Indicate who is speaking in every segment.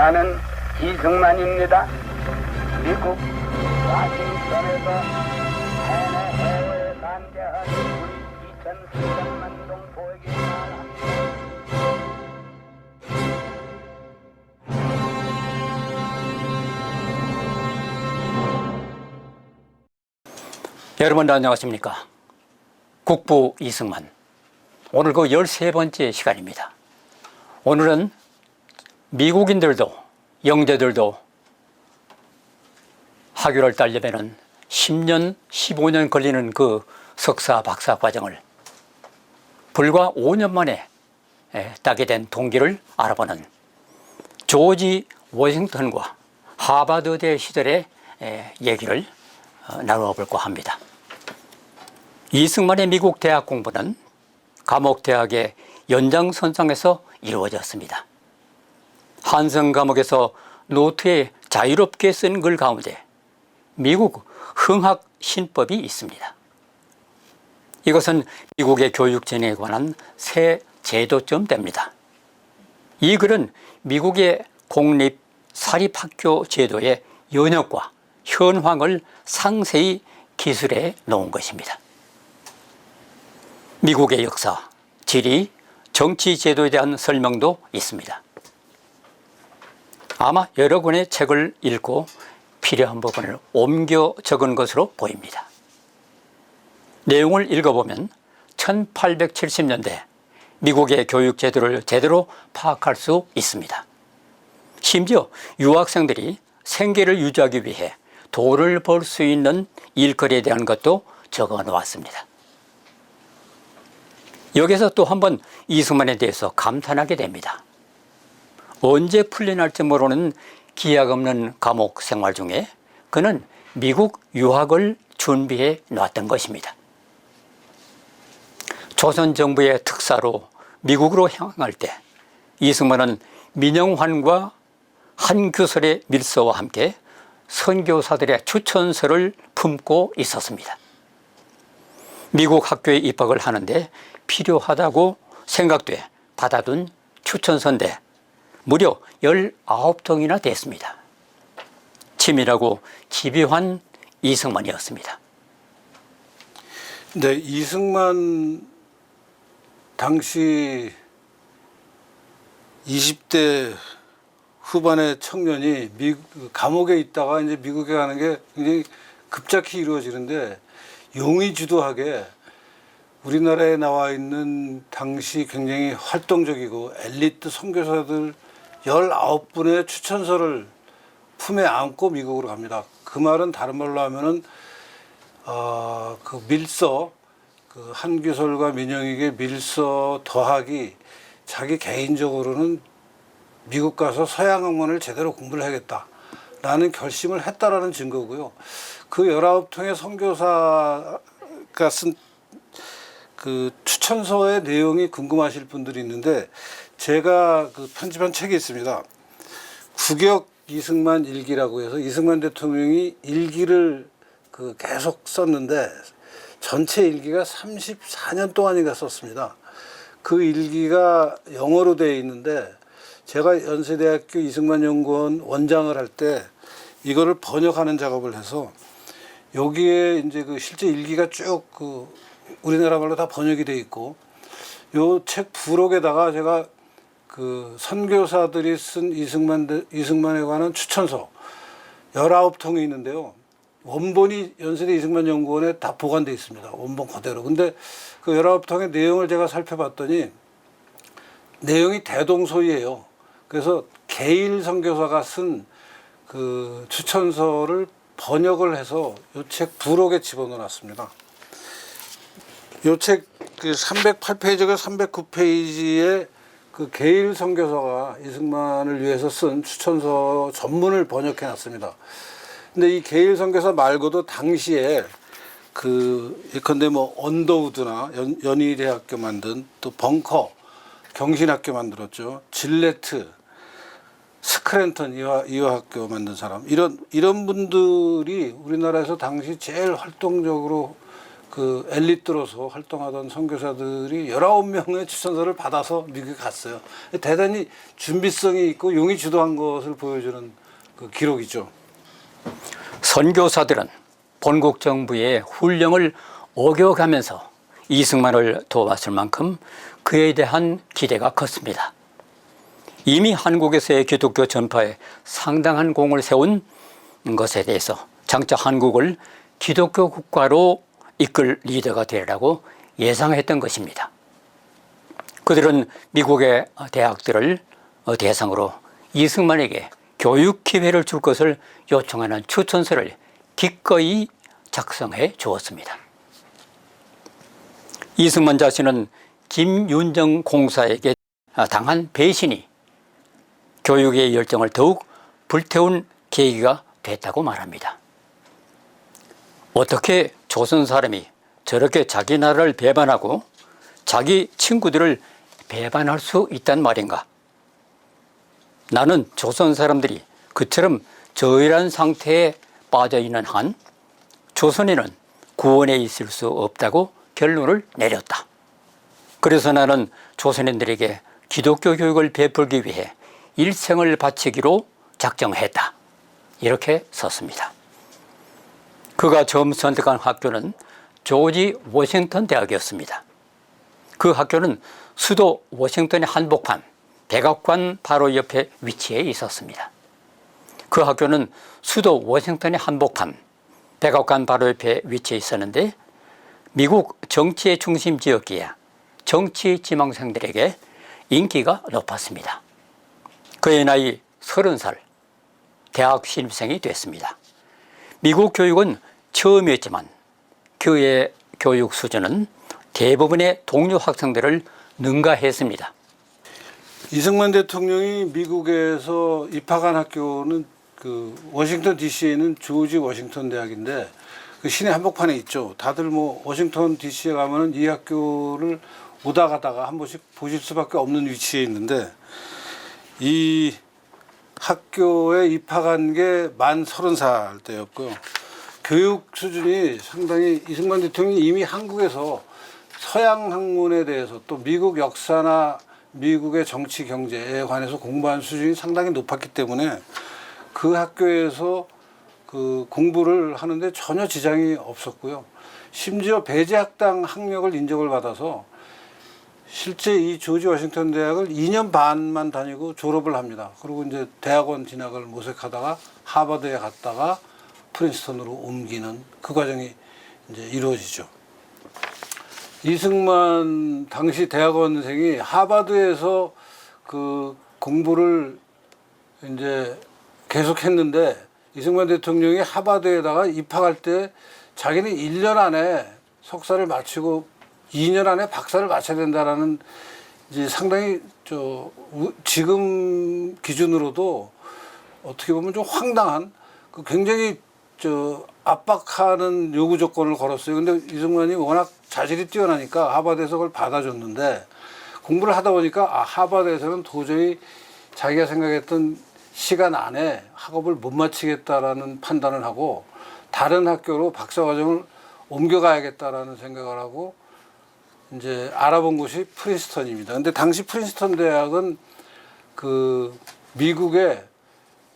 Speaker 1: 나는 이승만입니다. 미국 와싱턴에서 해외에 반대한 우리 2,300만 동 보에게 말합니다.
Speaker 2: 여러분 안녕하십니까? 국부 이승만. 오늘 그 13번째 시간입니다. 오늘은 미국인들도 영재들도 학위를 따려면 10년, 15년 걸리는 그 석사, 박사 과정을 불과 5년 만에 따게 된 동기를 알아보는 조지 워싱턴과 하버드대 시절의 얘기를 나누어 볼까 합니다. 이승만의 미국 대학 공부는 감옥대학의 연장선상에서 이루어졌습니다. 한성 감옥에서 노트에 자유롭게 쓴 글 가운데 미국 흥학 신법이 있습니다. 이것은 미국의 교육진에 관한 새 제도점입니다. 이 글은 미국의 공립 사립학교 제도의 연역과 현황을 상세히 기술해 놓은 것입니다. 미국의 역사, 지리, 정치 제도에 대한 설명도 있습니다. 아마 여러 권의 책을 읽고 필요한 부분을 옮겨 적은 것으로 보입니다. 내용을 읽어보면 1870년대 미국의 교육 제도를 제대로 파악할 수 있습니다. 심지어 유학생들이 생계를 유지하기 위해 돈을 벌 수 있는 일거리에 대한 것도 적어 놓았습니다. 여기서 또 한번 이승만에 대해서 감탄하게 됩니다. 언제 풀려날지 모르는 기약 없는 감옥 생활 중에 그는 미국 유학을 준비해 놨던 것입니다. 조선 정부의 특사로 미국으로 향할 때 이승만은 민영환과 한규설의 밀서와 함께 선교사들의 추천서를 품고 있었습니다. 미국 학교에 입학을 하는데 필요하다고 생각돼 받아둔 추천서인데 무려 19통이나 됐습니다. 치밀하고 집요한 이승만이었습니다.
Speaker 3: 네, 이승만 당시 20대 후반의 청년이 감옥에 있다가 이제 미국에 가는 게 굉장히 급작히 이루어지는데 용의주도하게 우리나라에 나와 있는 당시 굉장히 활동적이고 엘리트 선교사들 19분의 추천서를 품에 안고 미국으로 갑니다. 그 말은 다른 말로 하면은 그 밀서, 그 한규설과 민영익의 밀서 더하기 자기 개인적으로는 미국 가서 서양학문을 제대로 공부를 해야겠다라는 결심을 했다라는 증거고요. 그 19통의 선교사가 쓴 그 추천서의 내용이 궁금하실 분들이 있는데 제가 그 편집한 책이 있습니다. 국역 이승만 일기라고 해서 이승만 대통령이 일기를 그 계속 썼는데 전체 일기가 34년 동안인가 썼습니다. 그 일기가 영어로 되어 있는데 제가 연세대학교 이승만연구원 원장을 할 때 이거를 번역하는 작업을 해서 여기에 이제 그 실제 일기가 쭉 그 우리나라 말로 다 번역이 돼 있고 요 책 부록에다가 제가 그 선교사들이 쓴 이승만에 관한 추천서 19통이 있는데요. 원본이 연세대 이승만연구원에 다 보관되어 있습니다. 원본 그대로. 근데 그 19통의 내용을 제가 살펴봤더니 내용이 대동소이해요. 그래서 게일 선교사가 쓴 그 추천서를 번역을 해서 이 책 부록에 집어넣어 놨습니다. 이 책 그 308페이지가 309페이지에 그 게일 선교사가 이승만을 위해서 쓴 추천서 전문을 번역해 놨습니다. 근데 이 게일 선교사 말고도 당시에 그 예컨대 뭐 언더우드나 연희대학교 만든 또 벙커 경신학교 만들었죠. 질레트, 스크랜턴 이화학교 만든 사람 이런 분들이 우리나라에서 당시 제일 활동적으로 그 엘리트로서 활동하던 선교사들이 19명의 추천서를 받아서 미국에 갔어요. 대단히 준비성이 있고 용이 주도한 것을 보여주는 그 기록이죠.
Speaker 2: 선교사들은 본국 정부의 훈령을 어겨가면서 이승만을 도왔을 만큼 그에 대한 기대가 컸습니다. 이미 한국에서의 기독교 전파에 상당한 공을 세운 것에 대해서 장차 한국을 기독교 국가로 이끌 리더가 되리라고 예상했던 것입니다. 그들은 미국의 대학들을 대상으로 이승만에게 교육 기회를 줄 것을 요청하는 추천서를 기꺼이 작성해 주었습니다. 이승만 자신은 김윤정 공사에게 당한 배신이 교육의 열정을 더욱 불태운 계기가 됐다고 말합니다. 어떻게 조선 사람이 저렇게 자기 나라를 배반하고 자기 친구들을 배반할 수 있단 말인가? 나는 조선 사람들이 그처럼 저열한 상태에 빠져 있는 한 조선에는 구원에 있을 수 없다고 결론을 내렸다. 그래서 나는 조선인들에게 기독교 교육을 베풀기 위해 일생을 바치기로 작정했다. 이렇게 썼습니다. 그가 처음 선택한 학교는 조지 워싱턴 대학이었습니다. 그 학교는 수도 워싱턴의 한복판 백악관 바로 옆에 위치해 있었습니다. 그 학교는 수도 워싱턴의 한복판 백악관 바로 옆에 위치해 있었는데 미국 정치의 중심지였기에 정치 지망생들에게 인기가 높았습니다. 그의 나이 30살, 대학 신입생이 됐습니다. 미국 교육은 처음이었지만 그의 교육 수준은 대부분의 동료 학생들을 능가했습니다.
Speaker 3: 이승만 대통령이 미국에서 입학한 학교는 그 워싱턴 DC에 있는 조지 워싱턴 대학인데 그 시내 한복판에 있죠. 다들 뭐 워싱턴 DC에 가면은 이 학교를 오다 가다가 한 번씩 보실 수밖에 없는 위치에 있는데 이 학교에 입학한 게 만 30살 때였고요. 교육 수준이 상당히 이승만 대통령이 이미 한국에서 서양 학문에 대해서 또 미국 역사나 미국의 정치 경제에 관해서 공부한 수준이 상당히 높았기 때문에 그 학교에서 그 공부를 하는데 전혀 지장이 없었고요. 심지어 배제학당 학력을 인정을 받아서 실제 이 조지 워싱턴 대학을 2년 반만 다니고 졸업을 합니다. 그리고 이제 대학원 진학을 모색하다가 하버드에 갔다가 프린스턴으로 옮기는 그 과정이 이제 이루어지죠. 이승만 당시 대학원생이 하버드에서 그 공부를 이제 계속했는데 이승만 대통령이 하버드에다가 입학할 때 자기는 1년 안에 석사를 마치고 2년 안에 박사를 마쳐야 된다라는 이제 상당히 지금 기준으로도 어떻게 보면 좀 황당한 그 굉장히 압박하는 요구 조건을 걸었어요. 근데 이승만이 워낙 자질이 뛰어나니까 하버드에서 그걸 받아줬는데 공부를 하다 보니까 하버드에서는 도저히 자기가 생각했던 시간 안에 학업을 못 마치겠다라는 판단을 하고 다른 학교로 박사과정을 옮겨가야겠다라는 생각을 하고 이제 알아본 곳이 프린스턴입니다. 근데 당시 프린스턴 대학은 그 미국의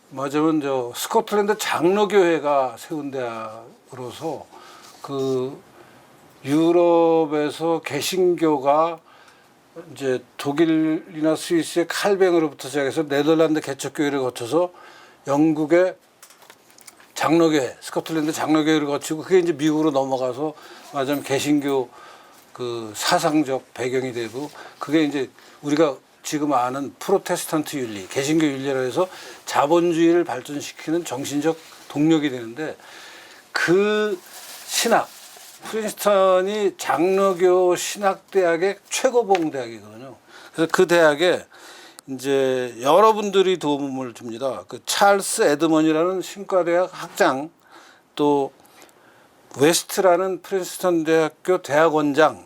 Speaker 3: 맞으면 스코틀랜드 장로교회가 세운 대학으로서 그 유럽에서 개신교가 이제 독일이나 스위스의 칼뱅으로부터 시작해서 네덜란드 개척교회를 거쳐서 영국의 장로교회, 스코틀랜드 장로교회를 거치고 그게 이제 미국으로 넘어가서 맞으면 개신교 그 사상적 배경이 되고 그게 이제 우리가 지금 아는 프로테스탄트 윤리, 개신교 윤리라 해서 자본주의를 발전시키는 정신적 동력이 되는데 그 신학, 프린스턴이 장로교 신학대학의 최고봉 대학이거든요. 그래서 그 대학에 이제 여러분들이 도움을 줍니다. 그 찰스 에드먼이라는 신과대학 학장, 또 웨스트라는 프린스턴 대학교 대학원장,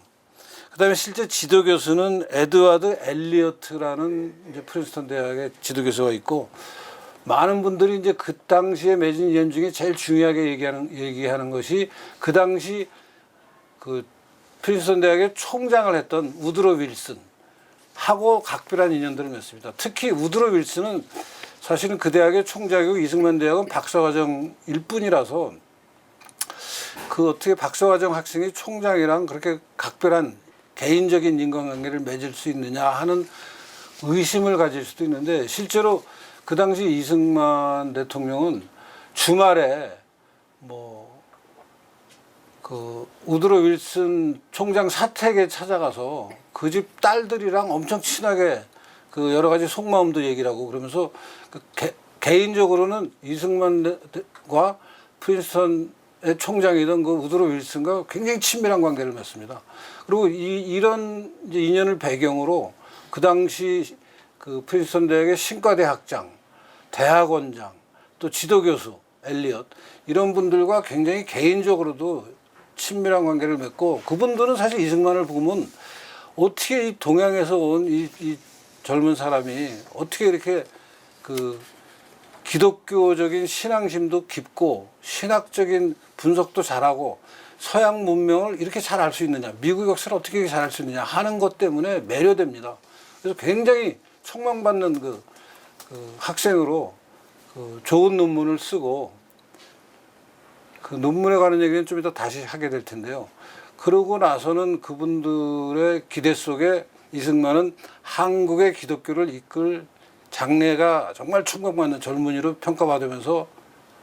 Speaker 3: 그다음에 실제 지도교수는 에드와드 엘리어트라는 이제 프린스턴 대학의 지도교수가 있고 많은 분들이 이제 그 당시에 맺은 인연 중에 제일 중요하게 얘기하는 것이 그 당시 그 프린스턴 대학의 총장을 했던 우드로 윌슨하고 각별한 인연들을 맺습니다. 특히 우드로 윌슨은 사실은 그 대학의 총장이고 이승만 대학은 박사과정일 뿐이라서 그 어떻게 박사과정 학생이 총장이랑 그렇게 각별한 개인적인 인간관계를 맺을 수 있느냐 하는 의심을 가질 수도 있는데, 실제로 그 당시 이승만 대통령은 주말에 그 우드로 윌슨 총장 사택에 찾아가서 그 집 딸들이랑 엄청 친하게 그 여러 가지 속마음도 얘기를 하고 그러면서 그 개인적으로는 이승만과 프린스턴의 총장이던 그 우드로 윌슨과 굉장히 친밀한 관계를 맺습니다. 그리고 이런 이제 인연을 배경으로 그 당시 그 프린스턴 대학의 신과대학장, 대학원장, 또 지도교수 엘리엇 이런 분들과 굉장히 개인적으로도 친밀한 관계를 맺고, 그분들은 사실 이승만을 보면 어떻게 이 동양에서 온 이 젊은 사람이 어떻게 이렇게 그 기독교적인 신앙심도 깊고 신학적인 분석도 잘하고 서양 문명을 이렇게 잘 알 수 있느냐, 미국 역사를 어떻게 잘 알 수 있느냐 하는 것 때문에 매료됩니다. 그래서 굉장히 촉망받는 그 학생으로 그 좋은 논문을 쓰고, 그 논문에 관한 얘기는 좀 이따 다시 하게 될 텐데요. 그러고 나서는 그분들의 기대 속에 이승만은 한국의 기독교를 이끌 장래가 정말 촉망받는 젊은이로 평가받으면서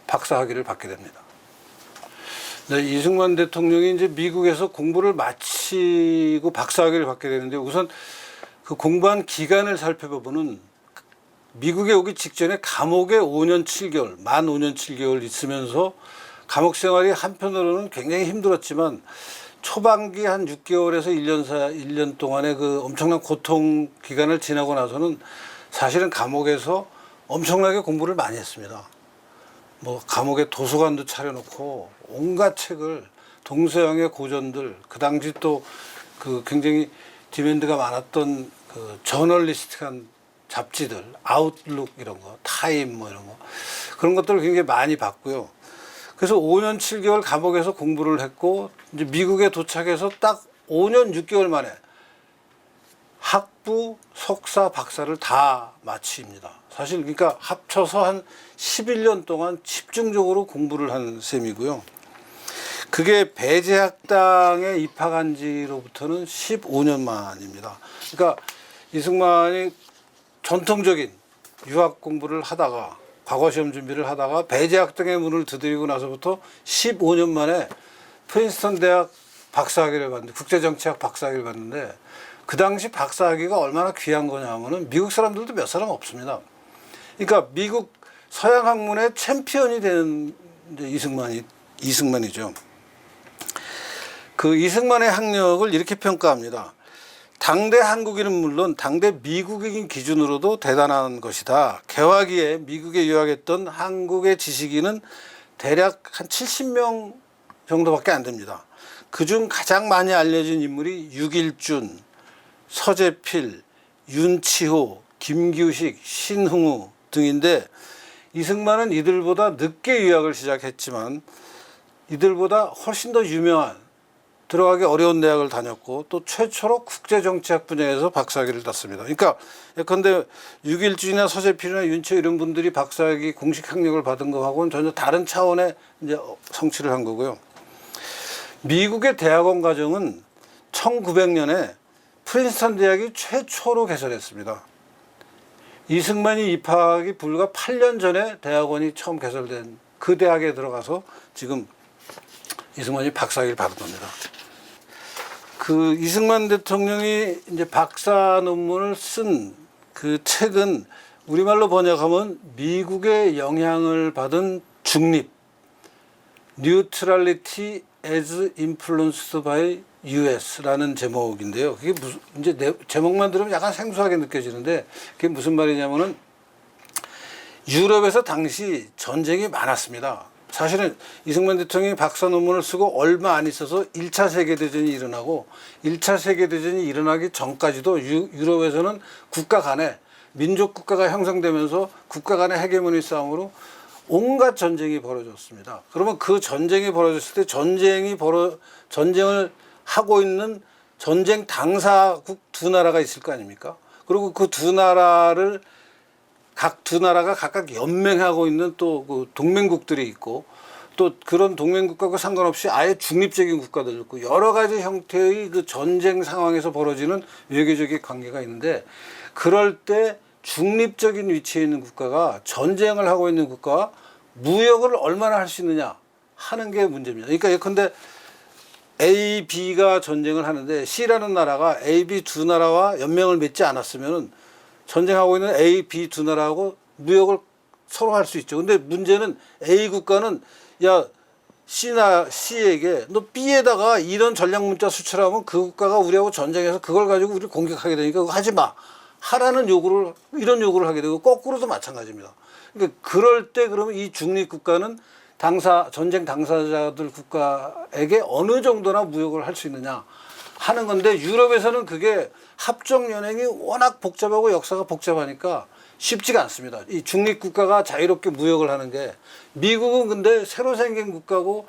Speaker 3: 박사학위를 받게 됩니다. 네, 이승만 대통령이 이제 미국에서 공부를 마치고 박사학위를 받게 되는데, 우선 그 공부한 기간을 살펴보면은 미국에 오기 직전에 감옥에 5년 7개월, 만 5년 7개월 있으면서 감옥 생활이 한편으로는 굉장히 힘들었지만 초반기 한 6개월에서 1년 동안의 그 엄청난 고통 기간을 지나고 나서는 사실은 감옥에서 엄청나게 공부를 많이 했습니다. 뭐 감옥에 도서관도 차려놓고 온갖 책을, 동서양의 고전들, 그 당시 또 그 굉장히 디맨드가 많았던 그 저널리스트한 잡지들, 아웃룩 이런 거, 타임 뭐 이런 거, 그런 것들을 굉장히 많이 봤고요. 그래서 5년 7개월 감옥에서 공부를 했고, 이제 미국에 도착해서 딱 5년 6개월 만에 학부, 석사, 박사를 다 마칩니다. 사실 그러니까 합쳐서 한 11년 동안 집중적으로 공부를 한 셈이고요. 그게 배제학당에 입학한 지로부터는 15년 만입니다. 그러니까 이승만이 전통적인 유학 공부를 하다가, 과거 시험 준비를 하다가 배제학당의 문을 두드리고 나서부터 15년 만에 프린스턴 대학 박사학위를 받는데, 국제정치학 박사학위를 받는데, 그 당시 박사학위가 얼마나 귀한 거냐 하면은 미국 사람들도 몇 사람 없습니다. 그러니까 미국 서양 학문의 챔피언이 된 이승만이죠. 그 이승만의 학력을 이렇게 평가합니다. 당대 한국인은 물론 당대 미국인 기준으로도 대단한 것이다. 개화기에 미국에 유학했던 한국의 지식인은 대략 한 70명 정도밖에 안 됩니다. 그중 가장 많이 알려진 인물이 유길준, 서재필, 윤치호, 김규식, 신흥우 등인데, 이승만은 이들보다 늦게 유학을 시작했지만 이들보다 훨씬 더 유명한, 들어가기 어려운 대학을 다녔고, 또 최초로 국제정치학 분야에서 박사학위를 땄습니다. 그러니까 예컨대 유길준이나 서재필이나 윤치호 이런 분들이 박사학위 공식 학력을 받은 거하고는 전혀 다른 차원의 이제 성취를 한 거고요. 미국의 대학원 과정은 1900년에 프린스턴 대학이 최초로 개설했습니다. 이승만이 입학이 불과 8년 전에 대학원이 처음 개설된 그 대학에 들어가서 지금 이승만이 박사학위를 받은 겁니다. 그 이승만 대통령이 이제 박사 논문을 쓴 그 책은 우리말로 번역하면 미국의 영향을 받은 중립, Neutrality as Influenced by US라는 제목인데요. 그게 무슨, 이제 제목만 들으면 약간 생소하게 느껴지는데, 그게 무슨 말이냐면은 유럽에서 당시 전쟁이 많았습니다. 사실은 이승만 대통령이 박사 논문을 쓰고 얼마 안 있어서 1차 세계대전이 일어나고, 1차 세계대전이 일어나기 전까지도 유럽에서는 국가 간에, 민족 국가가 형성되면서 국가 간의 헤게모니 싸움으로 온갖 전쟁이 벌어졌습니다. 그러면 그 전쟁이 벌어졌을 때 전쟁을 하고 있는 전쟁 당사국 두 나라가 있을 거 아닙니까? 그리고 그 두 나라를 각 두 나라가 각각 연맹하고 있는 또 그 동맹국들이 있고 또 그런 동맹국가와 상관없이 아예 중립적인 국가들 있고 여러 가지 형태의 그 전쟁 상황에서 벌어지는 외교적인 관계가 있는데 그럴 때 중립적인 위치에 있는 국가가 전쟁을 하고 있는 국가와 무역을 얼마나 할 수 있느냐 하는 게 문제입니다. 그러니까 예컨대 A, B가 전쟁을 하는데 C라는 나라가 A, B 두 나라와 연맹을 맺지 않았으면은 전쟁하고 있는 A, B 두 나라하고 무역을 서로 할 수 있죠. 근데 문제는 A 국가는 야 C에게 너 B에다가 이런 전략 문자 수출하면 그 국가가 우리하고 전쟁해서 그걸 가지고 우리를 공격하게 되니까 그거 하지 마. 하라는 요구를 이런 요구를 하게 되고 거꾸로도 마찬가지입니다. 그러니까 그럴 때 그러면 이 중립 국가는 전쟁 당사자들 국가에게 어느 정도나 무역을 할 수 있느냐 하는 건데 유럽에서는 그게 합종 연행이 워낙 복잡하고 역사가 복잡하니까 쉽지가 않습니다. 이 중립 국가가 자유롭게 무역을 하는 게 미국은 근데 새로 생긴 국가고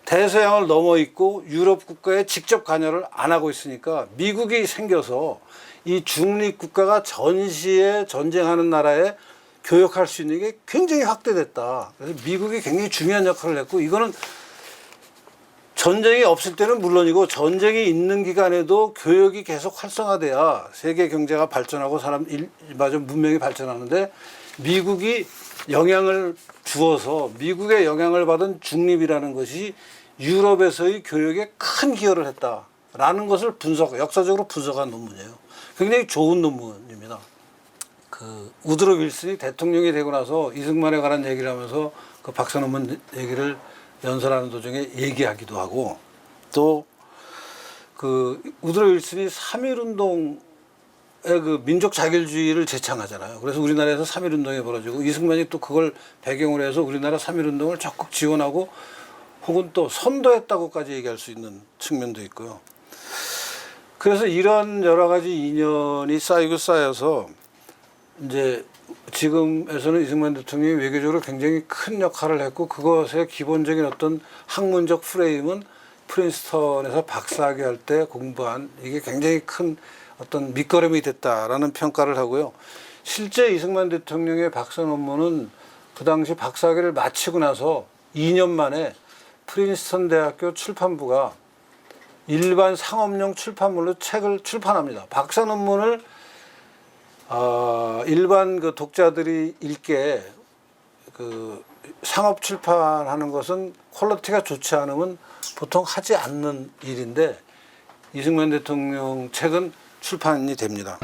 Speaker 3: 대서양을 넘어 있고 유럽 국가에 직접 관여를 안 하고 있으니까 미국이 생겨서 이 중립 국가가 전시에 전쟁하는 나라에 교역할 수 있는 게 굉장히 확대됐다. 그래서 미국이 굉장히 중요한 역할을 했고 이거는 전쟁이 없을 때는 물론이고 전쟁이 있는 기간에도 교역이 계속 활성화돼야 세계 경제가 발전하고 일반적으로 문명이 발전하는데 미국이 영향을 주어서 미국의 영향을 받은 중립이라는 것이 유럽에서의 교역에 큰 기여를 했다라는 것을 역사적으로 분석한 논문이에요. 굉장히 좋은 논문입니다. 우드로 윌슨이 대통령이 되고 나서 이승만에 관한 얘기를 하면서 그 박사 논문 얘기를 연설하는 도중에 얘기하기도 하고 또 그 우드로 윌슨이 3.1운동의 그 민족 자결주의를 제창하잖아요. 그래서 우리나라에서 3.1운동이 벌어지고 이승만이 또 그걸 배경으로 해서 우리나라 3.1운동을 적극 지원하고 혹은 또 선도했다고까지 얘기할 수 있는 측면도 있고요. 그래서 이런 여러 가지 인연이 쌓여서 이제 지금에서는 이승만 대통령이 외교적으로 굉장히 큰 역할을 했고 그것의 기본적인 어떤 학문적 프레임은 프린스턴에서 박사학위 할 때 공부한 이게 굉장히 큰 어떤 밑거름이 됐다라는 평가를 하고요. 실제 이승만 대통령의 박사 논문은 그 당시 박사학위를 마치고 나서 2년 만에 프린스턴 대학교 출판부가 일반 상업용 출판물로 책을 출판합니다. 박사 논문을 일반 그 독자들이 읽게 그 상업 출판하는 것은 퀄리티가 좋지 않으면 보통 하지 않는 일인데 이승만 대통령 책은 출판이 됩니다.